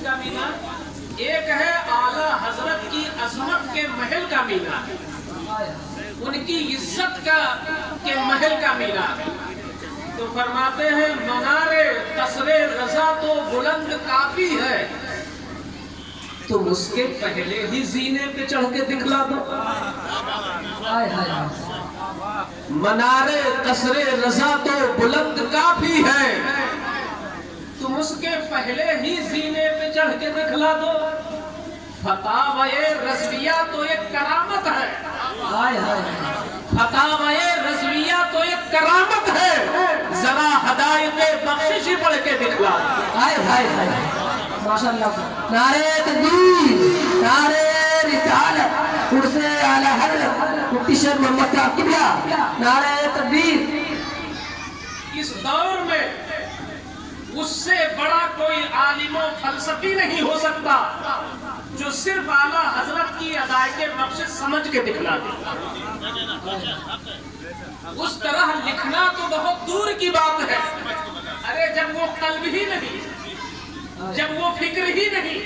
मस्जिद का मीनार, एक है आला हजरत की अजमत के महल का मीनार, उनकी इज्जत का के महल का मीनार। तो फरमाते हैं मनारे तसरे रजा तो बुलंद काफी है, तुम उसके पहले ही जीने पे चढ़ के दिखला दो। मनारे तसरे रजा तो बुलंद काफी है, तुम उसके पहले ही जीने पे चढ़ के दिखला दो। फतावाए रज़विया तो एक करामत है, फतावाए रज़विया तो एक करामत है, जरा हदायते बख्शिश पढ़ के दिखला दो। हाय हाय हाय माशाअल्लाह। नारे तकबीर, नारे रिसालत, उर्से आला हज़रत मुफ्ती शेख मोहम्मद साहब किबला, नारे तकबीर। इस दौर में उससे बड़ा कोई आलिम व फलसफी नहीं हो सकता जो सिर्फ आला हजरत की अदायके बख्शिश समझ के दिखला दे। उस तरह लिखना तो बहुत दूर की बात है। अरे जब वो कल्ब ही नहीं, जब वो फिक्र ही नहीं,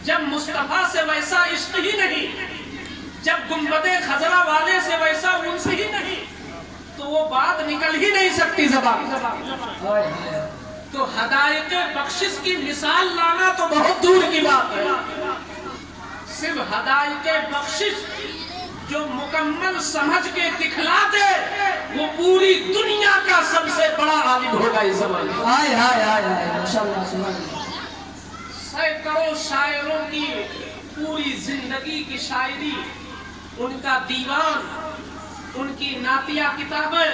जब मुस्तफा से वैसा इश्क ही नहीं, जब गुंबदे खजरा वाले से वैसा उनसे ही नहीं, तो वो बात निकल ही नहीं सकती ज़बान। तो हदायते बख्शिश की मिसाल लाना तो बहुत दूर की बात है। सिर्फ हदायते बख्शिश जो मुकम्मल समझ के दिखला दे, वो पूरी दुनिया का सबसे बड़ा आलिम होगा इस ज़माने में। हाय हाय हाय हाय माशाअल्लाह सुभान अल्लाह। सैकड़ों शायरों की पूरी जिंदगी की शायरी, उनका दीवान, उनकी नातिया किताबें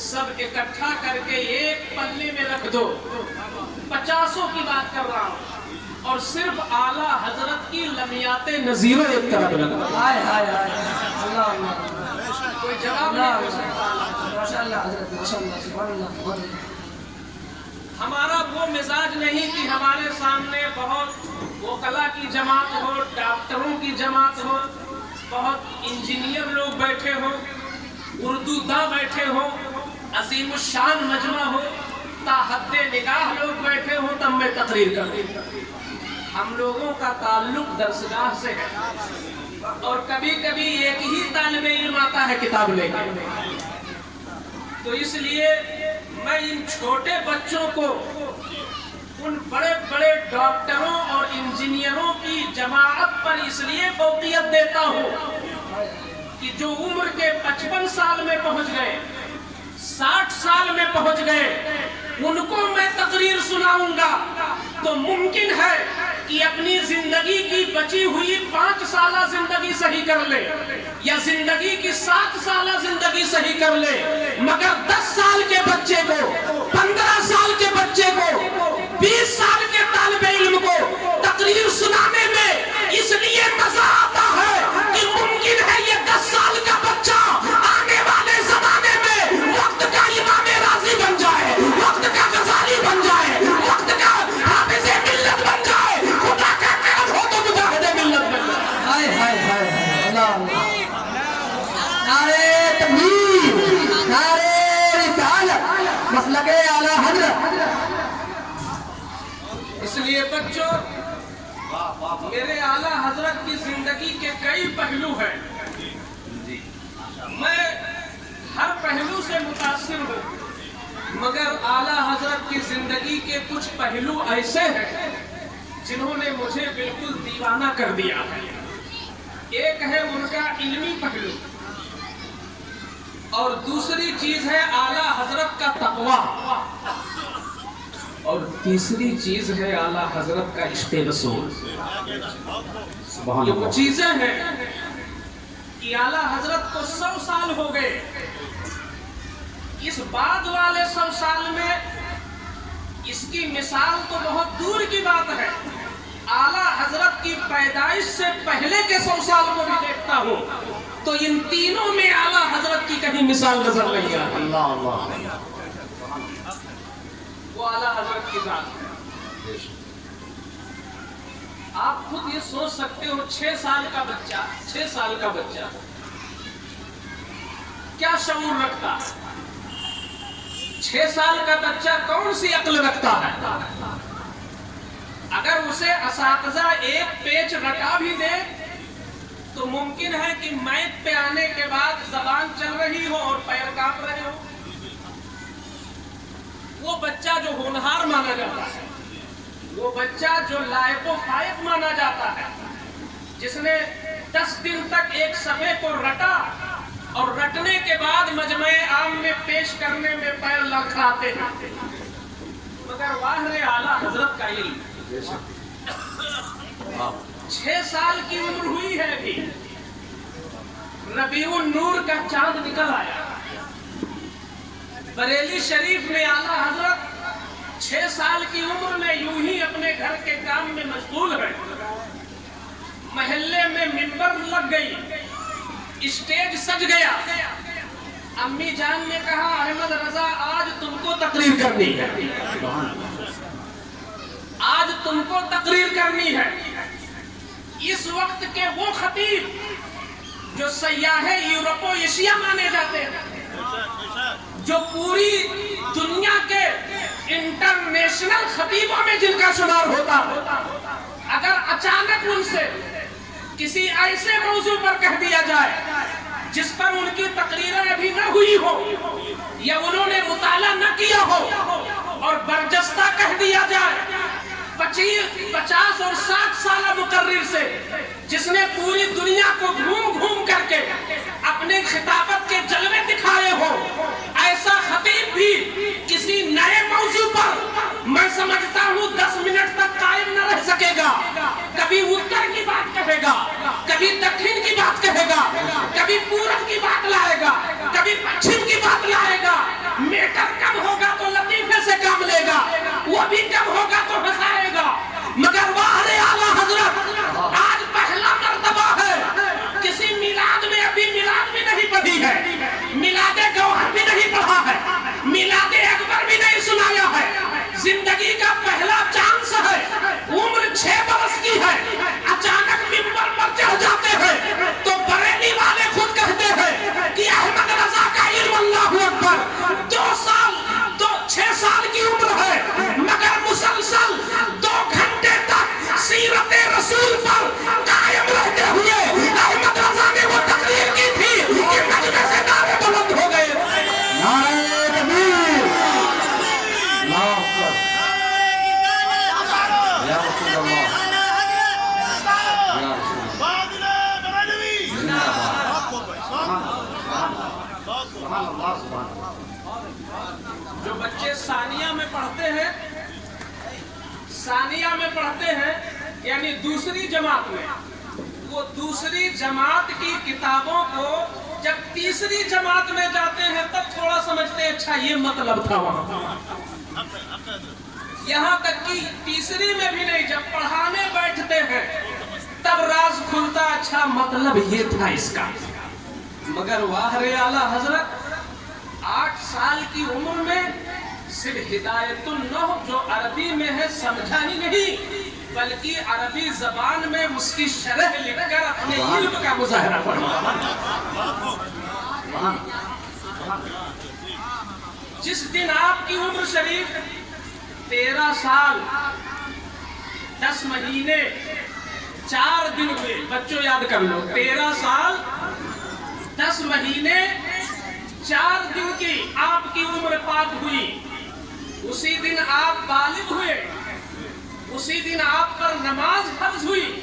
सब इकट्ठा करके एक पन्ने में रख दो। 50 की बात कर रहा हूँ, और सिर्फ आला हजरत की लमियाते नजीरों एक तरफ रखो। हाय हाय हाय अल्लाह अल्लाह। कोई जवाब नहीं हो सकता। माशाअल्लाह हजरत माशाअल्लाह सुभान अल्लाह। हमारा वो मिजाज नहीं कि हमारे सामने बहुत वो कला की जमात हो, डॉक्टरों की जमात हो, बहुत इंजीनियर लोग बैठे हो, उर्दू दा बैठे हो, अजीम शान मजमा हो, ताहद्दे निगाह लोग बैठे हो, तब मैं तकरीर करूं। हम लोगों का ताल्लुक दरसगाह से है, और कभी कभी एक ही तालिबे इल्म आता है किताब लेकर। तो इसलिए मैं इन छोटे बच्चों को उन बड़े बड़े डॉक्टरों और इंजीनियरों की जमाअत पर इसलिए फौकियत देता हूँ कि जो उम्र के 55 साल में पहुंच गए, 60 साल में पहुंच गए, उनको मैं तकरीर सुनाऊंगा तो मुमकिन है कि अपनी जिंदगी की बची हुई 5 साल जिंदगी सही कर ले, या जिंदगी की 7 साल जिंदगी सही कर ले, मगर 10 साल के बच्चे को, 15 साल के बच्चे को, 20 साल के तालिबे इल्म को तकरीर सुनाने में इसलिए मजा आता है कि मुमकिन है ये 10 साल का बच्चा आने वाले जमाने में वक्त का इमाम राजी बन जाए, वक्त का गजाली बन जाए, वक्त का हाफिज़े मिल्लत बन जाए, खुदा का करम हो तो मुजाहिदे मिल्लत बन जाए। हाय हाय हाय अल्लाह अल्लाह। नारे तकबीर, नारे रिसालत, मसलके आला हज़रत। इसलिए बच्चों, मेरे आला हजरत की जिंदगी के कई पहलू हैं, मैं हर पहलू से मुतासिर हूँ, मगर आला हजरत की जिंदगी के कुछ पहलू ऐसे हैं जिन्होंने मुझे बिल्कुल दीवाना कर दिया है। एक है उनका इल्मी पहलू, और दूसरी चीज है आला हजरत का तक़वा, और तीसरी चीज है आला हजरत का इश्क़े रसूल। ये वो चीजें हैं कि आला हजरत को 100 साल हो गए, इस बाद वाले 100 साल में इसकी मिसाल तो बहुत दूर की बात है। आला हजरत की पैदाइश से पहले के 100 साल को भी देखता हूँ तो इन तीनों में आला हजरत की कहीं मिसाल नजर नहीं आती। अल्लाह अल्लाह। वो आला हजरत की बात है। आप खुद ये सोच सकते हो, 6 साल का बच्चा, 6 साल का बच्चा क्या शऊर रखता है? 6 साल का बच्चा कौन सी अक्ल रखता है? अगर اساتذہ ایک پیچ رٹا بھی دے تو ممکن ہے کہ میت پہ آنے کے بعد زبان چل رہی ہو اور پیر کانپ رہے ہو. وہ بچہ جو ہونہار مانا جاتا ہے، وہ بچہ جو لائق و فائق مانا جاتا ہے، جس نے 10 دن تک ایک صفحے کو رٹا اور رٹنے کے بعد مجمع عام میں پیش کرنے میں پیر لڑکھاتے ہیں، مگر واحد اعلیٰ حضرت کا علم 6 سال کی عمر ہوئی ہے ابھی، ربیع النور کا چاند نکل آیا. بریلی شریف میں اعلیٰ حضرت 6 سال کی عمر میں یوں ہی اپنے گھر کے کام میں مشغول ہے. محلے میں منبر لگ گئی، اسٹیج سج گیا. امی جان نے کہا احمد رضا آج تم کو تقریر کرنی ہے، آج تم کو تقریر کرنی ہے. اس وقت کے وہ خطیب جو سیاح یورپ و ایشیا مانے جاتے ہیں، جو پوری دنیا کے انٹرنیشنل خطیبوں میں جن کا شمار ہوتا ہے، اگر اچانک ان سے کسی ایسے موضوع پر کہہ دیا جائے جس پر ان کی تقریریں ابھی نہ ہوئی ہو یا انہوں نے مطالعہ نہ کیا ہو اور برجستہ کہہ دیا جائے 50 اور 60 سالہ مقرر سے جس نے پوری دنیا کو گھوم گھوم کر کے اپنے خطابت کے جلوے دکھائے ہو، ایسا خطیب بھی کسی نئے موضوع پر میں سمجھتا ہوں 10 منٹ تک قائم نہ رہ سکے گا. کبھی اتر کی بات کہے گا، کبھی دکھن کی بات کہے گا، کبھی پورب کی بات لائے گا، کبھی پچھم کی بات لائے گا. میٹر کم ہوگا تو لطیفے سے کام لے گا، وہ بھی کم ہوگا تو ہنسائے گا. مگر واحد اعلیٰ حضرت آج پہلا مرتبہ ہے، کسی میلاد میں ابھی میلاد بھی نہیں پڑھی ہے، میلاد گوہر بھی نہیں پڑھا ہے، میلاد اکبر بھی نہیں سنایا ہے. زندگی کا پہلا چانس ہے، عمر 6 برس کی ہے، اچانک منبر پر چڑھ جاتے ہیں تو بریلی والے خود کہتے ہیں کہ احمد رضا کا علم اللہ اکبر. 6 سال کی عمر ہے مگر مسلسل 2 گھنٹے تک سیرت رسول پر قائم رہتے ہوئے احمد رضا نے وہ تقریر کی تھی کہ مجمع سے نعرے بلند ہو گئے. نعرہ تکبیر، اللہ اکبر، یا رسول اللہ، یا رسول اللہ. جو بچے ثانیہ میں پڑھتے ہیں یعنی دوسری جماعت میں، وہ دوسری جماعت کی کتابوں کو جب تیسری جماعت میں جاتے ہیں تب تھوڑا سمجھتے ہیں اچھا یہ مطلب تھا وہاں. یہاں تک کہ تیسری میں بھی نہیں، جب پڑھانے بیٹھتے ہیں تب راز کھلتا اچھا مطلب یہ تھا اس کا. مگر واحد اعلیٰ حضرت 8 سال کی عمر میں صرف ہدایت النحو جو عربی میں ہے سمجھا ہی نہیں، بلکہ عربی زبان میں اس کی شرح لکھ کر اپنے علم کا مظاہرہ فرمایا. جس دن آپ کی عمر شریف 13 سال 10 مہینے 4 دن ہوئے، بچوں یاد کر لو، 13 سال 10 مہینے 4 دن کی آپ کی عمر پاک ہوئی. اسی دن آپ بالغ ہوئے، اسی دن آپ پر نماز فرض ہوئی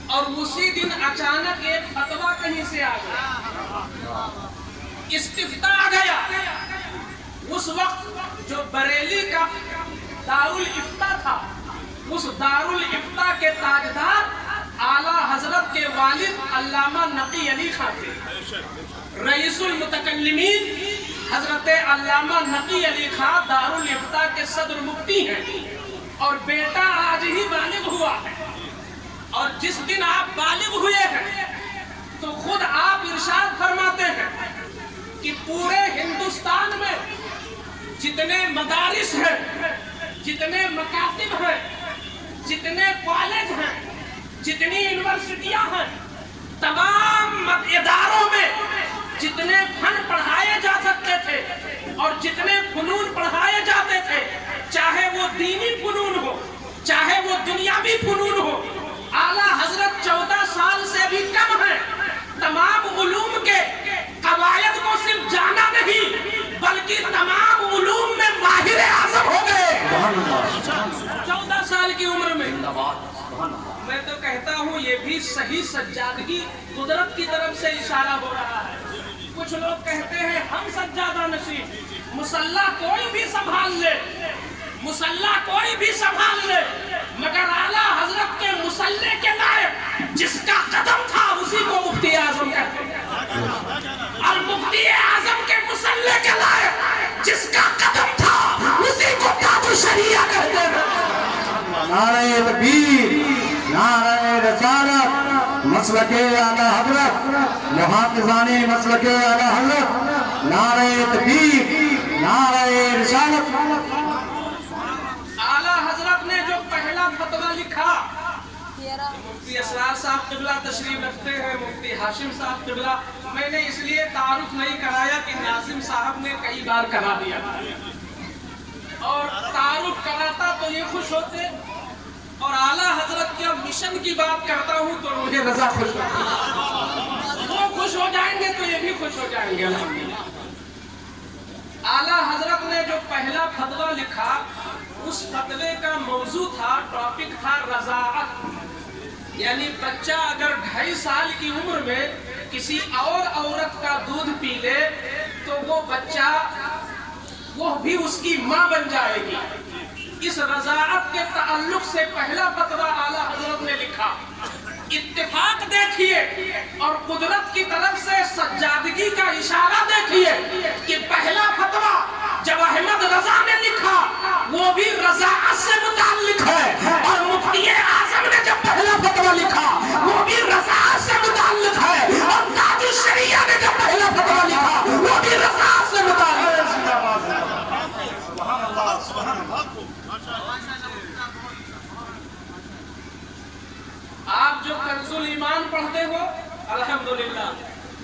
اور اسی دن اچانک ایک فتویٰ کہیں سے آ گیا، استفتاء آ گیا. اس وقت جو بریلی کا دارالافتاء تھا، اس دارالافتاء کے تاجدار اعلیٰ حضرت کے والد علامہ نقی علی خان تھے. رئیس المتکلمین حضرت علامہ نقی علی خان دارالافتاء کے صدر مفتی ہیں اور بیٹا آج ہی بالغ ہوا ہے. اور جس دن آپ بالغ ہوئے ہیں تو خود آپ ارشاد فرماتے ہیں کہ پورے ہندوستان میں جتنے مدارس ہیں، جتنے مکاتب ہیں، جتنے کالج ہیں، جتنی یونیورسٹیاں ہیں، تمام اداروں میں جتنے فن پڑھائے جا سکتے تھے اور جتنے فنون پڑھائے جاتے تھے، چاہے وہ دینی فنون ہو، چاہے وہ دنیاوی فنون 14 साल की उम्र में। मैं तो कहता हूँ ये भी सही सज्जादगी कुदरत की तरफ से इशारा हो रहा है। कुछ लोग कहते हैं हम सज्जादा नसीब, मुसल्ला कोई भी संभाल ले, मुसल्ला कोई भी संभाल ले, मगर आला हजरत के मुसल्ले के लायक जिसका कदम था उसी को मुफ्ती आजम कहते हैं, और मुफ्ती आजम के मुसल्ले के लायक जिसका कदम था उसी को ताजु शरिया कहते हैं। नारे तकबीर, नारे रसालत, मसलके आला हजरत, मुहाफिजाने मसलके आला हजरत, नारे तकबीर, नारे रसालत। आला हजरत ने जो पहला फतवा लिखा, मुफ्ती असरार साहब किबला तशरीफ रखते हैं, मुफ्ती हाशिम साहब किबला, मैंने इसलिए तारुफ नहीं कराया कि नाजिम साहब ने कई बार करा दिया, और तारुफ कराता तो ये खुश होते, और आला हजरत के मिशन की बात करता हूँ तो मुझे रजा खुश होती, वो खुश हो जाएंगे तो ये भी खुश हो जाएंगे अल्हम्दुलिल्लाह। आला हजरत ने जो पहला फतवा लिखा, उस फतवे का मौजू था, टॉपिक था रज़ाअत, यानी बच्चा अगर 2.5 साल की उम्र में किसी और औरत का दूध पी ले तो वो बच्चा, वो भी उसकी माँ बन जाएगी। इस रज़ाअत के ताल्लुक से पहला फतवा आला हजरत ने लिखा। इत्तेफाक देखिए और कुदरत की तरफ से सज्जादगी का इशारा देखिए कि पहला फतवा जब अहमद रजा ने लिखा वो भी रज़ाअत से मुताल्लिक है, और मुफ्ती आज़म ने जब पहला फतवा लिखा वो भी रज़ाअत से मुताल्लिक है, और ताजु शरिया ने जब पहला फतवा लिखा वो भी रज़ाअत से मुताल्लिक है। आप जो कंजुल ईमान पढ़ते हो, अल्हम्दुलिल्लाह,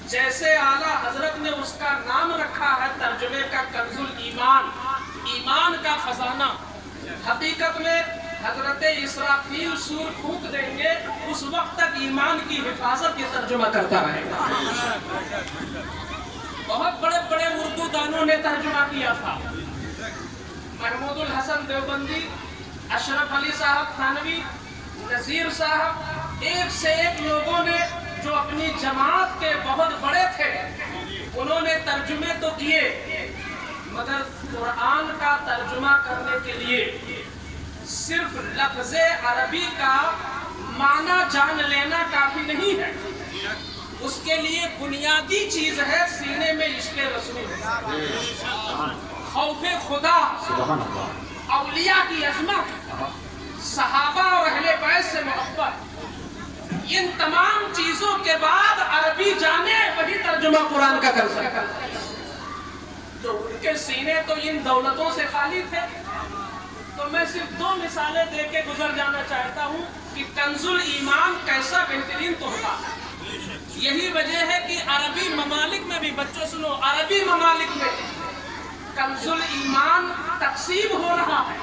जैसे आला हजरत ने उसका नाम रखा है तर्जुमे का कंजुल ईमान, ईमान का खजाना, हकीकत में हजरत इसराफील सूर फूंक देंगे उस वक्त तक ईमान की हिफाजत ये तर्जुमा करता रहेगा। बहुत बड़े बड़े उर्दू दानों ने तर्जुमा किया था, महमूदुल हसन देवबंदी, अशरफ अली साहब थानवी, नजीर साहब, एक से एक लोगों ने जो अपनी जमात के बहुत बड़े थे उन्होंने तर्जुमे तो किए, मगर कुरान का तर्जुमा करने के लिए सिर्फ लफ्ज़े अरबी का माना जान लेना काफी नहीं है, उसके लिए बुनियादी चीज है सीने में इश्क़े रसूल, खौफे खुदा, औलिया की अज़मत, सहाबा और अहले बैत से मोहब्बत। इन तमाम चीजों के बाद अरबी जाने वही तर्जुमा कुरान का कर सकता है। तो उनके सीने तो इन दौलतों से खाली थे। तो मैं सिर्फ 2 मिसालें दे के गुजर जाना चाहता हूँ कि कंजुल ईमान कैसा बेहतरीन तोहफा है। यही वजह है कि अरबी ममालिक में भी, बच्चों सुनो, अरबी ममालिक में कंजुल ईमान तकसीम हो रहा है,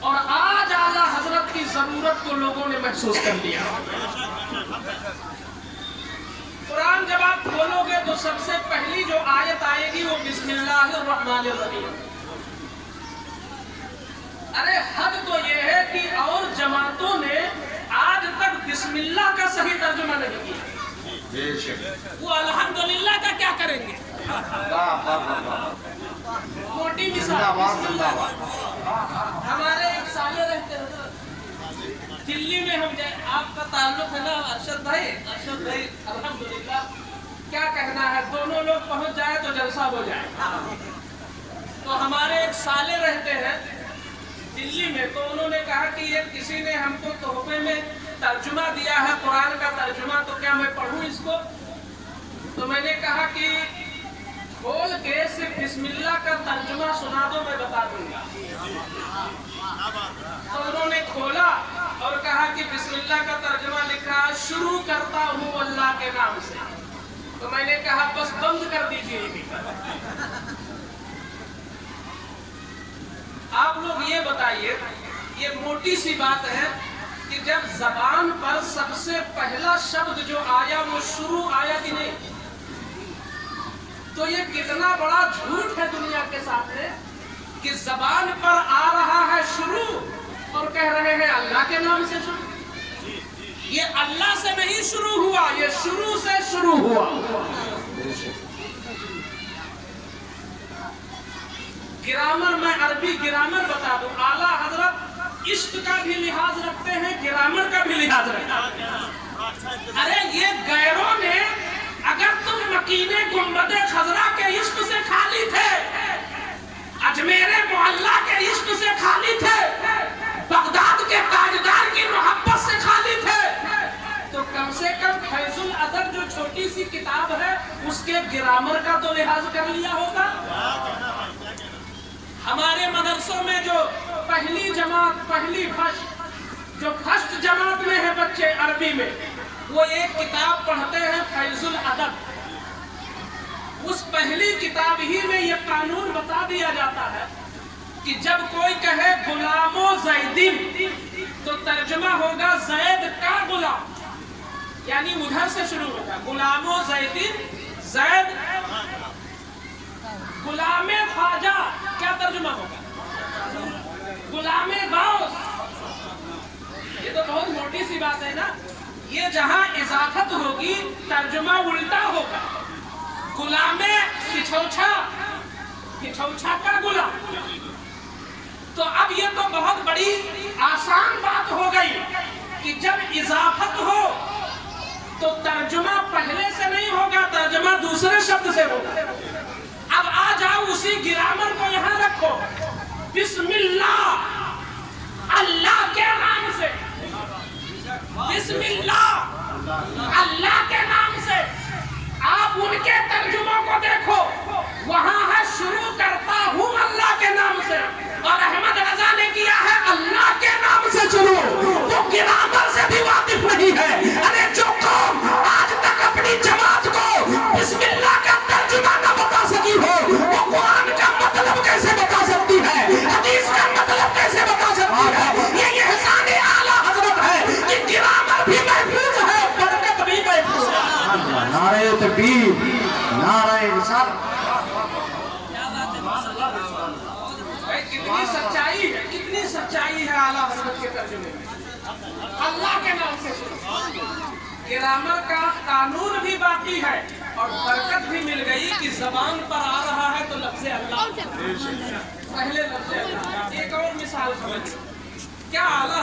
और आज आला हजरत की जरूरत को लोगों ने महसूस कर लिया। कुरान जब आप खोलोगे तो सबसे पहली जो आयत आएगी वो बिस्मिल्लाहिर्रहमानिर्रहीम। अरे हद तो ये है कि और जमातों ने आज तक बिस्मिल्लाह का सही तर्जुमा नहीं किया, वो अल्हम्दुलिल्लाह का क्या करेंगे? मोटी मिसाल, हमारे एक साले रहते हैं दिल्ली में, हम गए, आपका ताल्लुक है ना अरशद भाई, अरशद भाई अल्हम्दुलिल्लाह, क्या कहना है, दोनों लोग पहुंच जाए तो जलसा हो जाए। तो हमारे एक साले रहते हैं दिल्ली में, तो उन्होंने कहा कि ये किसी ने हमको तोहफे में तर्जुमा दिया है कुरान का तर्जुमा, तो क्या मैं पढ़ूं इसको? तो मैंने कहा कि खोल के सिर्फ बिस्मिल्लाह का तर्जुमा सुना दो, मैं बता दूंगा। तो उन्होंने खोला और कहा कि बिस्मिल्लाह का तर्जुमा लिखा, शुरू करता हूँ अल्लाह के नाम से। तो मैंने कहा बस बंद कर दीजिए। आप लोग ये बताइए, ये मोटी सी बात है कि जब जबान पर सबसे पहला शब्द जो आया वो शुरू आया कि नहीं, तो ये कितना बड़ा झूठ है दुनिया के सामने کہ زبان پر آ رہا ہے شروع اور کہہ رہے ہیں اللہ کے نام سے شروع. یہ اللہ سے نہیں شروع ہوا, یہ شروع سے شروع ہوا. گرامر, میں عربی گرامر بتا دوں. اعلیٰ حضرت عشق کا بھی لحاظ رکھتے ہیں, گرامر کا بھی لحاظ رکھتے ہیں. ارے یہ غیروں نے, اگر تم مکینے گنبد خضرا کے عشق سے خالی تھے, اجمیر معلیٰ کے عشق سے خالی تھے, بغداد کے تاجدار کی محبت سے خالی تھے, تو کم سے کم فیض العدد جو چھوٹی سی کتاب ہے اس کے گرامر کا تو لحاظ کر لیا ہوگا. ہمارے مدرسوں میں جو پہلی جماعت, پہلی فسٹ, جو فرسٹ جماعت میں ہے بچے عربی میں, وہ ایک کتاب پڑھتے ہیں فیض العدد. اس پہلی کتاب ہی میں یہ قانون بتا دیا جاتا ہے کہ جب کوئی کہے غلام و زیدین تو ترجمہ ہوگا زید کا غلام, یعنی ادھر سے شروع ہوگا. غلام و زیدین, زید. غلام خواجہ کیا ترجمہ ہوگا؟ غلام غوث. یہ تو بہت موٹی سی بات ہے نا. یہ جہاں اضافت ہوگی ترجمہ الٹا ہوگا. غلام کھچوچھا, کھچوچھا کا غلام. تو اب یہ تو بہت بڑی آسان بات ہو گئی کہ جب اضافت ہو تو ترجمہ پہلے سے نہیں ہوگا, ترجمہ دوسرے شبد سے ہوگا. اب آ جاؤ اسی گرامر کو یہاں رکھو. بسم اللہ, اللہ کے نام سے. بسم اللہ, اللہ کے نام سے. آپ ان کے ترجموں کو دیکھو, وہاں ہے شروع کرتا ہوں اللہ کے نام سے, اور احمد رضا نے کیا ہے اللہ کے نام سے شروع. وہ گرامر سے بھی واقف نہیں ہے. ارے جو قوم آج تک اپنی جماعت کو بسم اللہ کا ترجمہ نہ بتا سکی ہو, وہ قرآن کا مطلب کیسے بتا سکتی ہے, حدیث کا مطلب کیسے بتا سکتی ہے. یہ احسان اعلیٰ حضرت ہے کہ گرامر بھی محفوظ ہے, برکت بھی محفوظ ہے. نعرہ تکبیر, نعرہ رسالت. کتنی سچائی ہے, کتنی سچائی ہے اعلیٰ حضرت کے ترجمے میں. اللہ کے نام سے شروع. گرامر کا قانون بھی باقی ہے اور برکت بھی مل گئی کہ زبان پر آ رہا ہے تو لفظ اللہ, پہلے لفظ اللہ. ایک اور مثال سمجھ, کیا اعلیٰ